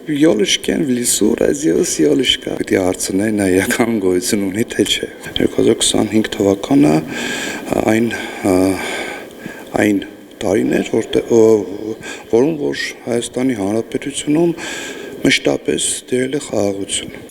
յոլышկեն в лесу родилась յոլышка։ Պետք է հարցնել նա իրական գոյություն ունի թե չէ։ 2025 թվականը այն տարին էր, որում որ Հայաստանի Հանրապետությունում մշտապես դերել է խաղաղություն։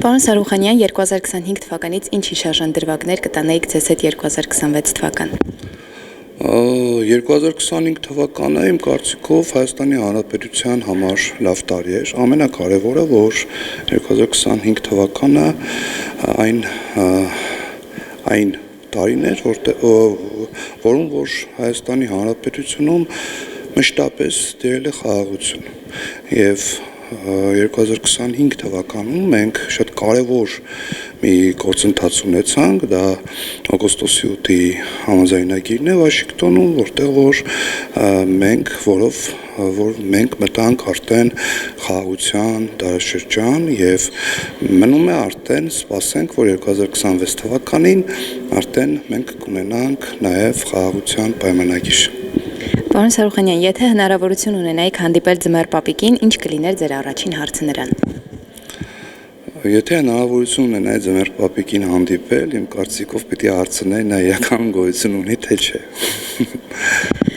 Պարոն Սարուխանյան, 2025 թվականից ինչ հիշարժան դրվագներ կտանեիք ձեզ հետ 2026 թվական։ 2025 թվականը իմ կարծիքով Հայաստանի Հանրապետության համար լավ տարի էր։ Ամենակարևորը, որ 2025 թվականը այն տարին էր, որում որ Հայաստանի Հանրապետությունում մշտապես դերել է խաղաղություն։ Եվ 2025 թվականում մենք շատ կարևոր մի գործընթաց ունեցանք, դա օգոստոսի 8-ի համաձայնագիրն է Վաշինգտոնում, որտեղ մենք մտանք արդեն խաղաղության դարաշրջան եւ մնում է արդեն սպասենք, որ 2026 թվականին արդեն մենք կունենանք նաեւ խաղաղության պայմանագիր։ Պարոն Սարուխանյան, եթե հնարավորություն ունենայիք հանդիպել Ձմեռ պապիկին, ինչ կլիներ ձեր առաջին հարցը նրան։ Եթե հնարավորություն ունենայի Ձմեռ պապիկին հանդիպել, իմ կարծիքով պետք է հարցնել նա իրական գոյություն ունի թե չէ։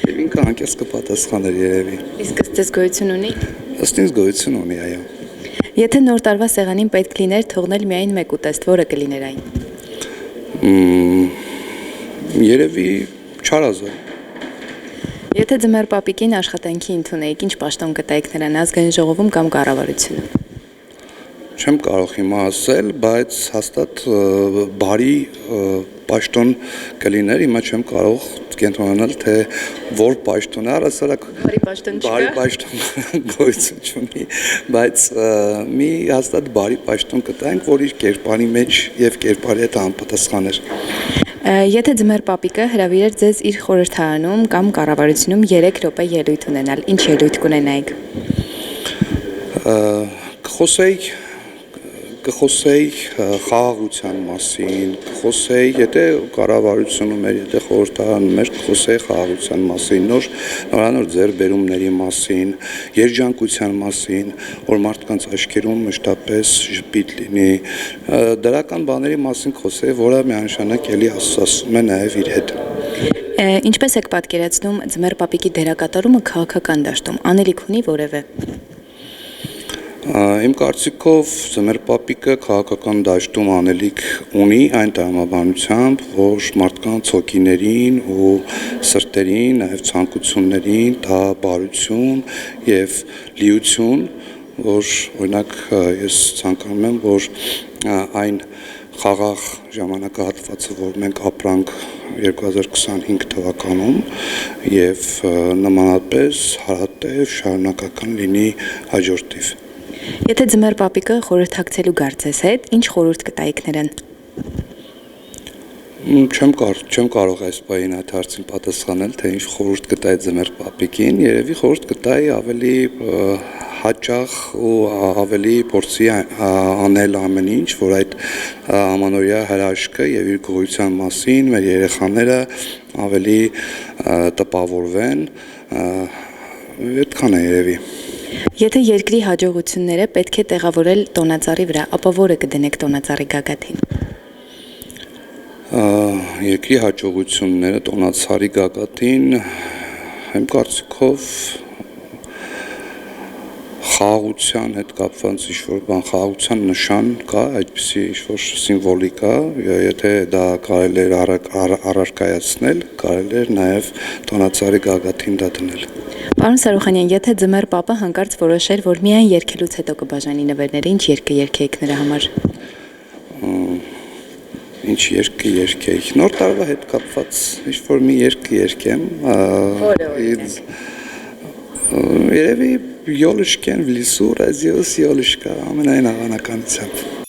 Եվ ինքը անկեղծ կպատասխաներ երևի։ Իսկ ըստ գոյություն ունի։ Ըստ ինձ գոյություն ունի, այո։ Եթե նոր տարվա սեղանին պետք լիներ թողնել միայն մեկ ուտեստ, որը կլիներ այն։ Երևի չարազը։ Եթե Ձմեռ պապիկին աշխատանքի ընդունեիք, ինչ պաշտոն կտայիք նրան ազգային ժողովում կամ կառավարությունում։ Չեմ կարող հիմա ասել, բայց հաստատ բարի պաշտոն կլիներ, հիմա չեմ կարող կենտրոնանալ, թե որ պաշտոն է, առասարակ բարի պաշտոն գոյություն չունի, բայց մի հաստատ բարի պաշտոն կտայինք, որ իր կերպարի մեջ եւ կերպարի հետ համապատասխան էր։ Եթե Ձմեռ պապիկը հրավիրեր ձեզ իր խորհրդարանում կամ կառավարությունում 3 րոպե ելույթ ունենալ, ինչ ելույթ կունենայիք։ Կխոսեի խաղաղության մասին, կխոսեի, եթե կառավարությունում էր, եթե խորհրդարանում էր, կխոսեի խաղաղության մասին, նորանոր ձեռքբերումների մասին, երջանկության մասին, որ մարդկանց աչքերում մշտապես ժպիտ լինի, դրական բաների մասին կխոսեի, որը միանշանակ էլի ասում է նաև իր հետ։ Ինչպես եք պատկերացնում Ձմեռ պապիկի դերակատարումը քաղաքական դաշտում, անելիք ունի որևէ։ Իմ կարծիքով Ձմեռ պապիկը քաղաքական դաշտում անելիք ունի այն տրամաբանությամբ, որ մարդկանց հոգիներին ու սրտերին, նաև ցանկություններին դա բարություն եւ լիություն, որ օրինակ ես ցանկանում եմ, որ այն խաղաղ ժամանակահատվածը, որ մենք ապրանք 2025 թվականում եւ նմանապես հարատև շարունակական լինի հաջորդիվ։ Եթե Ձմեռ պապիկը խորհրդակցելու գար ձեզ հետ, ինչ խորհուրդ կտայիք նրան։ Չեմ կարող այս պահին այդ հարցին պատասխանել, թե ինչ խորհուրդ կտայի Ձմեռ պապիկին, երևի խորհուրդ կտայի ավելի հաճախ ու ավելի փորձի անել ամեն ինչ, որ այդ ամանորյա հրաշքը եւ իր գոյության մասին մեր երեխաները ավելի տպավորվեն, այդքան է երևի։ Եթե երկրի հաջողությունները պետք է տեղավորել տոնածառի վրա, ապա որը կդնեք տոնածառի գագաթին։ Երկրի հաջողությունները տոնածառի գագաթին, իմ կարծիքով խաղաղության հետ կապված ինչ-որ բան, խաղաղության նշան կա, այդպիսի ինչ-որ սիմվոլիկա, եթե դա կարելի էր առարկայացնել, կարելի էր նաև տոնածառի գագաթին դա դնել։ Պարոն Սարուխանյան, եթե Ձմեռ պապը հանկարծ որոշեր, որ միայն երգելուց հետո կբաժանի նվերները, ինչ երգ կերգեիք նրա համար։ Ինչ երգ կերգեիք։ Նոր տարվա հետ կապված ինչ-որ մի երգ կերգեմ։ Երևի յոլышկեն в лесу родилась յոլышка, ամենայն հավանականությամբ։